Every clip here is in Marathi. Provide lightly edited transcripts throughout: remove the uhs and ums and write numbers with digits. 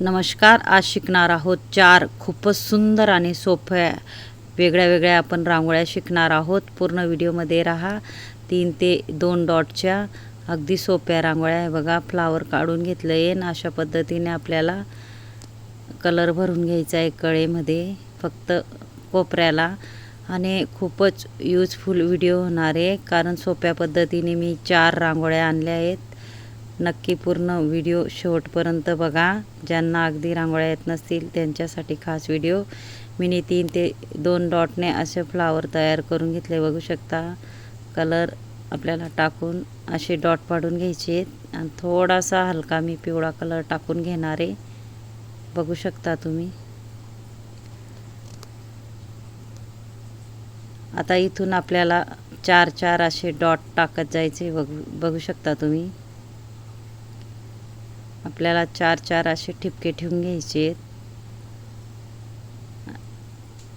नमस्कार. आज शिकणार आहोत 4 खूपच सुंदर आणि सोप्या वेगळ्या आपण रांगोळ्या शिकणार आहोत. पूर्ण व्हिडिओमध्ये राहा. 3 ते 2 डॉटच्या अगदी सोप्या रांगोळ्या आहे बघा. फ्लावर काढून घेतलं आहे आणि अशा पद्धतीने आपल्याला कलर भरून घ्यायचा आहे कळेमध्ये फक्त कोपऱ्याला. आणि खूपच यूजफुल व्हिडिओ होणार आहे कारण सोप्या पद्धतीने मी 4 रांगोळ्या आणल्या आहेत. नक्की पूर्ण व्हिडिओ शेवटपर्यंत बघा. ज्यांना अगदी रांगोळ्या येत नसतील त्यांच्यासाठी खास व्हिडिओ. मी 3 ते 2 डॉटने असे फ्लावर तयार करून घेतले बघू शकता. कलर आपल्याला टाकून असे डॉट पाडून घ्यायचे आहेत आणि थोडासा हलका मी पिवळा कलर टाकून घेणार आहे बघू शकता तुम्ही. आता इथून आपल्याला 4 असे डॉट टाकत जायचे बघू शकता तुम्ही. आपल्याला 4 असे ठिपके ठेवून घ्यायचे आहेत.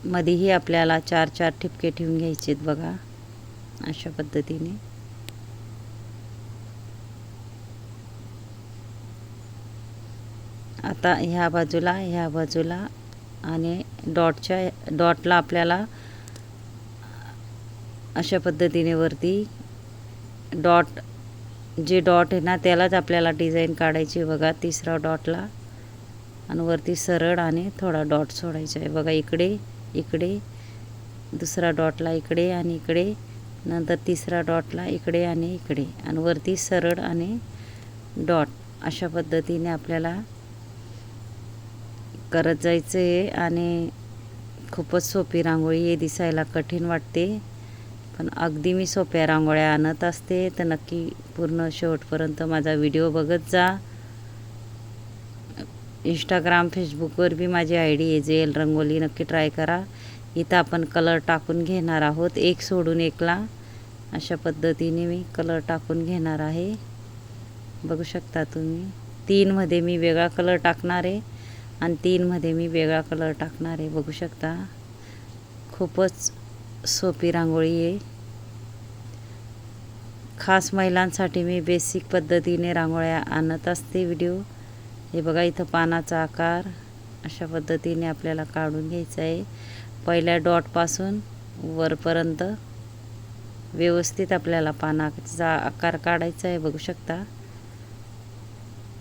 मध्येही आपल्याला 4 ठिपके ठेवून घ्यायचे आहेत बघा अशा पद्धतीने. आता ह्या बाजूला आणि डॉटला आपल्याला अशा पद्धतीने वरती जे डॉट आहे ना त्यालाच आपल्याला डिझाईन काढायची बघा. 3रा डॉटला आणि वरती सरळ आणि थोडा डॉट सोडायचा आहे बघा. इकडे 2रा डॉटला इकडे आणि इकडे, नंतर 3रा डॉटला इकडे आणि इकडे आणि वरती सरळ आणि डॉट अशा पद्धतीने आपल्याला करत जायचं आहे. आणि खूपच सोपी रांगोळी आहे. दिसायला कठीण वाटते पण अगदी मी सोप्या रांगोळ्या आणत असते. तर नक्की पूर्ण शेवटपर्यंत माझा व्हिडिओ बघत जा. इंस्टाग्राम फेसबुकवर बी माझी ID आहे JL रंगोली. नक्की ट्राय करा. इथं आपण कलर टाकून घेणार आहोत एक सोडून एकला. अशा पद्धतीने मी कलर टाकून घेणार आहे बघू शकता तुम्ही. 3 मध्ये मी वेगळा कलर टाकणार आहे आणि 3 मध्ये मी वेगळा कलर टाकणार आहे बघू शकता. खूपच सोपी रांगोळी आहे. खास महिलांसाठी मी बेसिक पद्धतीने रांगोळ्या आणत असते व्हिडिओ. हे बघा इथं पानाचा आकार अशा पद्धतीने आपल्याला काढून घ्यायचा आहे. पहिल्या डॉटपासून वरपर्यंत व्यवस्थित आपल्याला पानाचा आकार काढायचा आहे बघू शकता.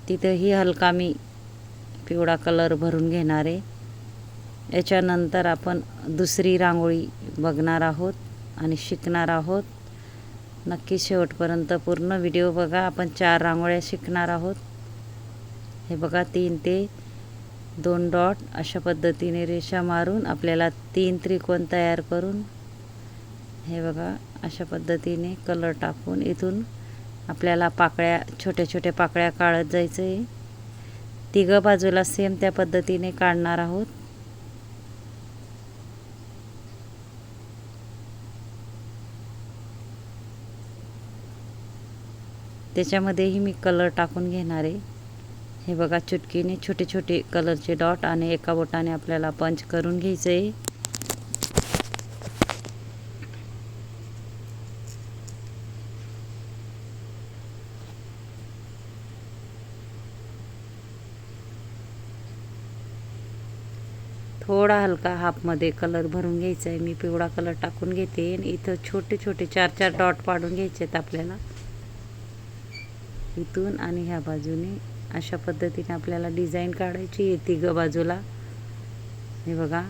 तिथंही हलका मी पिवळा कलर भरून घेणार आहे. याच्यानंतर आपण दुसरी रांगोळी बघणार आहोत आणि शिकणार आहोत. नक्की शेवटपर्यंत पूर्ण व्हिडिओ बघा. आपण 4 रांगोळ्या शिकणार आहोत. हे बघा 3 ते 2 डॉट अशा पद्धतीने रेषा मारून आपल्याला 3 त्रिकोण तयार करून हे बघा अशा पद्धतीने कलर टाकून इथून आपल्याला पाकळ्या छोट्या पाकळ्या काढत जायचं आहे. 3 बाजूला सेम त्या पद्धतीने काढणार आहोत. त्याच्यामध्येही मी कलर टाकून घेणार आहे. हे बघा चुटकीने छोटे कलरचे डॉट आणि एका बोटाने आपल्याला पंच करून घ्यायचं आहे. थोडा हलका हाफमध्ये कलर भरून घ्यायचा आहे. मी पिवळा कलर टाकून घेते आणि इथं छोटे 4 डॉट पाडून घ्यायचे आहेत आपल्याला इथून आणि ह्या बाजूने. अशा पद्धतीने आपल्याला डिझाईन काढायची आहे 3 बाजूला. हे बघा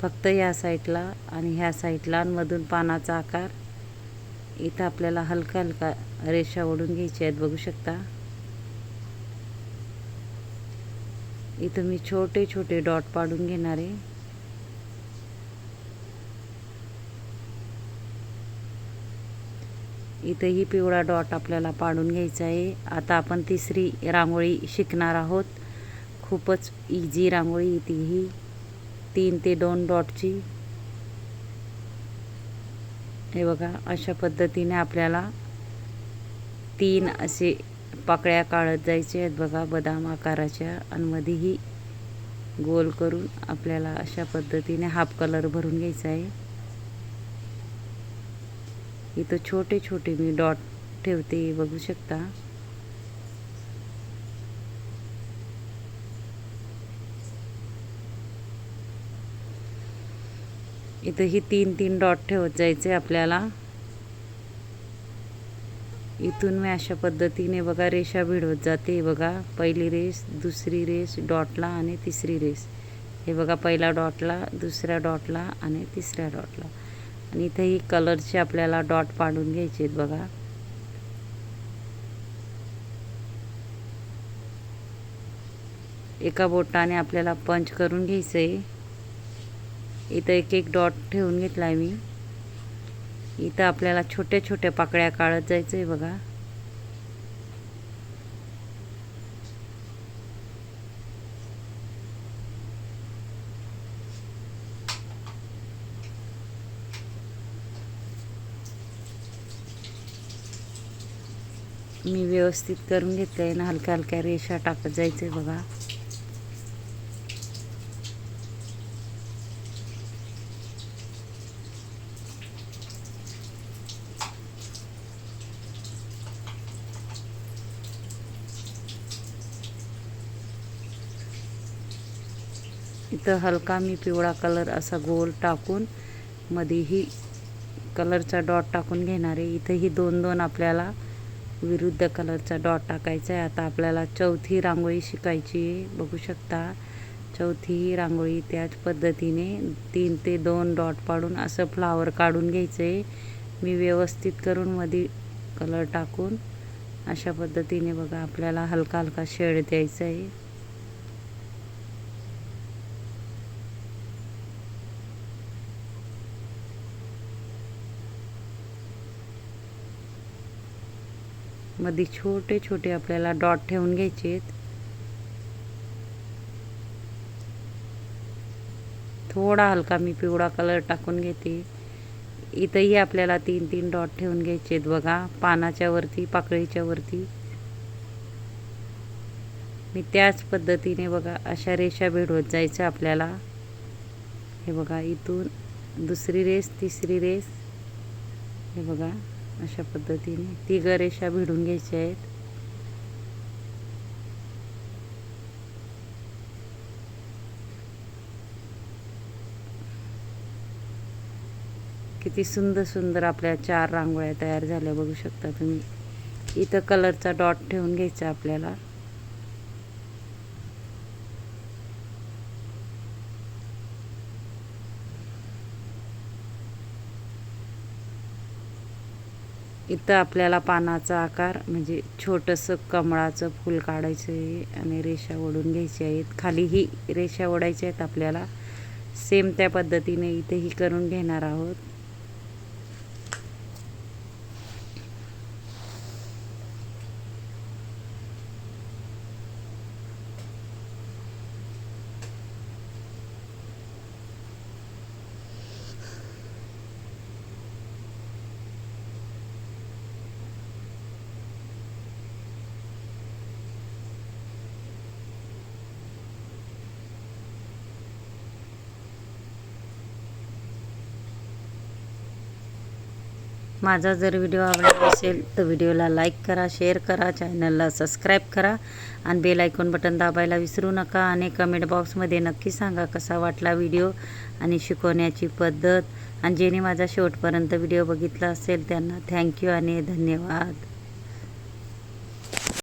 फक्त या साईडला आणि ह्या साईडला मधून पानाचा आकार इथं आपल्याला हलका रेषा ओढून घ्यायची आहेत बघू शकता. इथं मी छोटे डॉट पाडून घेणार आहे. इथंही पिवळा डॉट आपल्याला पाडून घ्यायचा आहे. आता आपण 3री रांगोळी शिकणार आहोत. खूपच इझी रांगोळी ही 3 ते 2 डॉटची. हे बघा अशा पद्धतीने आपल्याला 3 असे पाकळ्या काढत जायचे आहेत बघा बदाम आकाराच्या आणि मध्येही गोल करून आपल्याला अशा पद्धतीने हाफ कलर भरून घ्यायचा आहे. इथं छोटे मी डॉट ठेवते बघू शकता. इथं ही 3-3 डॉट ठेवत जायचे आपल्याला. इथून मी अशा पद्धतीने बघा रेषा भिडवत जाते. बघा पहिली रेस, दुसरी रेस डॉटला आणि तिसरी रेस. हे बघा पहिला डॉटला, दुसऱ्या डॉटला आणि तिसऱ्या डॉटला. आणि इथे ही कलरचे आपल्याला डॉट पाडून घ्यायचे आहेत बघा. एका बोटाने आपल्याला पंच करून घ्यायचं आहे. इथं एक एक डॉट ठेवून घेतला आहे मी. इथं आपल्याला छोट्या छोट्या पाकळ्या काढत जायचं आहे बघा. मी व्यवस्थित करून घेतलं आहे ना. हलक्या हलक्या रेषा टाकत जायचं आहे बघा. इथं हलका मी पिवळा कलर असा गोल टाकून मध्येही कलरचा डॉट टाकून घेणार आहे. इथंही 2-2 आपल्याला विरुद्ध कलरचा डॉट टाकायचा आहे. आता आपल्याला चौथी रांगोळी शिकायची आहे. बघू शकता चौथी रांगोळी त्याच पद्धतीने 3 ते 2 डॉट पाडून असं फ्लावर काढून घ्यायचं आहे. मी व्यवस्थित करून मध्ये कलर टाकून अशा पद्धतीने बघा आपल्याला हलका हलका शेड द्यायचा आहे. मध्ये छोटे छोटे आपल्याला डॉट ठेवून घ्यायचे आहेत. थोडा हलका मी पिवळा कलर टाकून घेते. इथंही आपल्याला 3-3 डॉट ठेवून घ्यायचे आहेत बघा पानाच्या वरती, पाकळीच्या वरती. मी त्याच पद्धतीने बघा अशा रेषा भिडवत जायचं आपल्याला. हे बघा इथून दुसरी रेस, तिसरी रेस. हे बघा अशा पद्धतीने 3 रेषा भिडून घ्यायच्या आहेत. किती सुंदर सुंदर आपल्या 4 रांगोळ्या तयार झाल्या बघू शकता तुम्ही. इथं कलरचा डॉट ठेवून घ्यायचा आपल्याला. इथं आपल्याला पानाचा आकार म्हणजे छोटंसं कमळाचं फूल काढायचं आहे आणि रेषा ओढून घ्यायच्या आहेत. खालीही रेषा ओढायच्या आहेत आपल्याला. सेम त्या पद्धतीने इथेही करून घेणार आहोत. माझा जर व्हिडिओ आवडला असेल तर व्हिडिओला लाईक करा, शेअर करा, चॅनलला सबस्क्राईब करा आणि बेल आयकॉन बटन दाबायला विसरू नका. आणि कमेंट बॉक्समध्ये नक्की सांगा कसा वाटला व्हिडिओ आणि शिकवण्याची पद्धत. आणि ज्यांनी माझा शेवटपर्यंत व्हिडिओ बघितला असेल त्यांना थँक्यू आणि धन्यवाद.